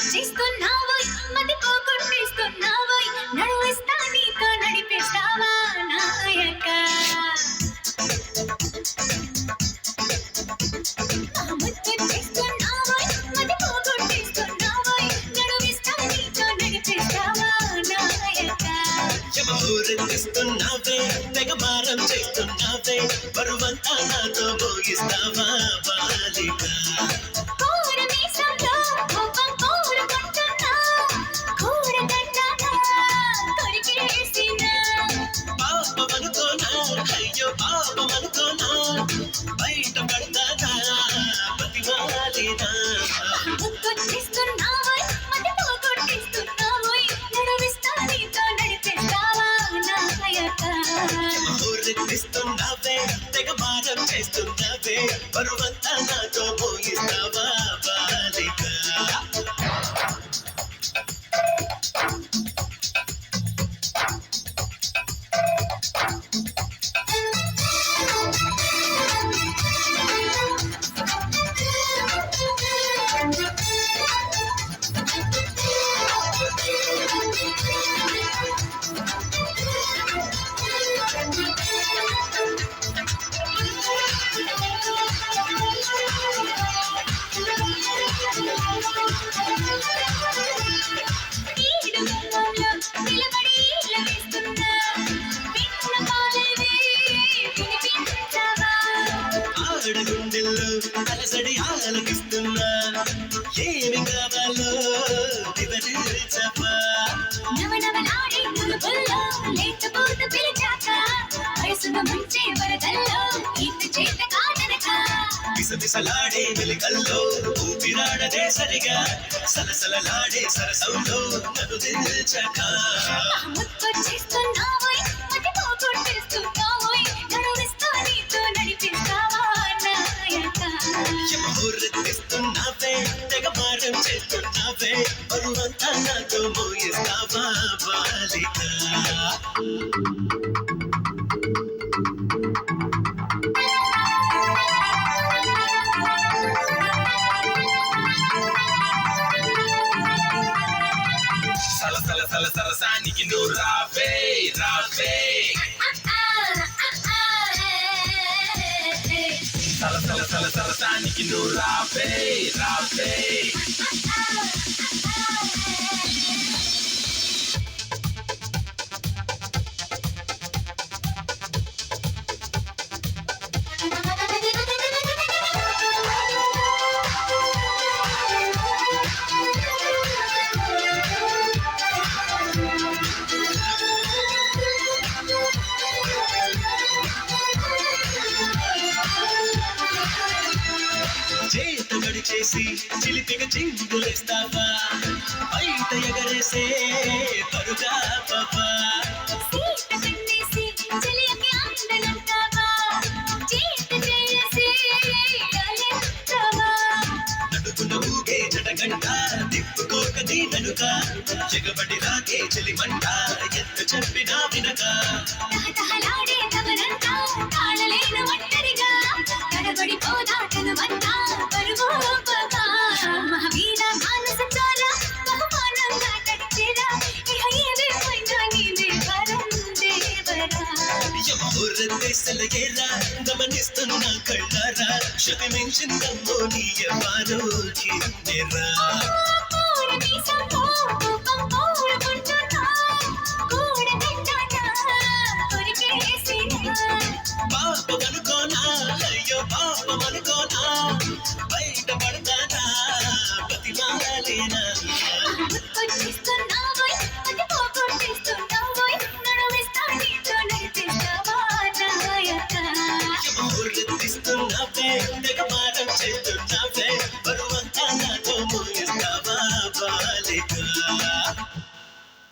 చేస్తున్నావోయ్ మది పోగొట్టేస్తున్నావోయ్ నడువిస్తా నీతో నడిపిస్తావా నాయక ముద్దు చేస్తున్నావోయ్ మది పోగొట్టేస్తున్నావోయ్ నడువిస్తా నీతో నడిపిస్తావా నాయక ఊరెత్తిస్తున్నావే తెగ మారం చేస్తున్నావే బరువంతా నాతో భోగిస్తావా బాలిక అయ్యో పాపమనుకోనా బయట పడతానా బతిమాలినా ముద్దుచేస్తున్నావోయ్ మది పోగొట్టేస్తున్నావోయ్ నడువిస్తా నీతో నడిపిస్తావా నాయక ఊరెత్తిస్తున్నావే తెగ మారం చేస్తున్నావే బరువంతా నాతో భోగిస్తావా బాలిక గుండెల్లో అలసడి ఆలకిస్తున్నా ఏమి కావాలో వివరించవా నవనవలాడే నులుపుల్లో లేకపోత పిలిచాక వయసును ముంచే వరదల్లో ఈత చేత కాదనక పిసపిసలాడే వెలికల్లో ఊపిరాడదే సరిగా సలసలలాడే సరసంలో నన్ను దిల్చక ముద్దుచేస్తున్నావోయ్ మది పోగొట్టేస్తున్నావోయ్ నడువిస్తా నీతో నడిపిస్తావా నాయక ఊరెత్తిస్తున్నావే తెగ మారం చేస్తున్నావే బరువంతా నాతో మోయిస్తావా బాలిక సలసల సరసానికి నువ్వు రావే రావే సలసల సరసానికి నువ్వు రావే రావే చేతబడి చేసి చిలిపిగా చిందులేస్తావా బయట ఎగరేసే పరుగా పాపా నడుకున్న ఊగే జటగంట తిప్పుకోక నీ వెనుక జగబడి రాగే చెలిమంట ఎంత చెప్పినా వినక మహావీర మానస చాల బహుమానంగా కడిచేరా ఇహ ఏదేమైనా నీదే వరం దేవరా ఊరెత్తేసలగేరా గమనిస్తున్న కళ్ళారా శక్తి మించిందమ్మో నీ ఎవ్వరోకిరా పాపమనుకోనా అయ్యో పాపమనుకోనా బయట పడతానా బతిమాలేనా ఊరెత్తిస్తున్నావే తెగ మారం చేస్తున్నావే బరువంతా లేక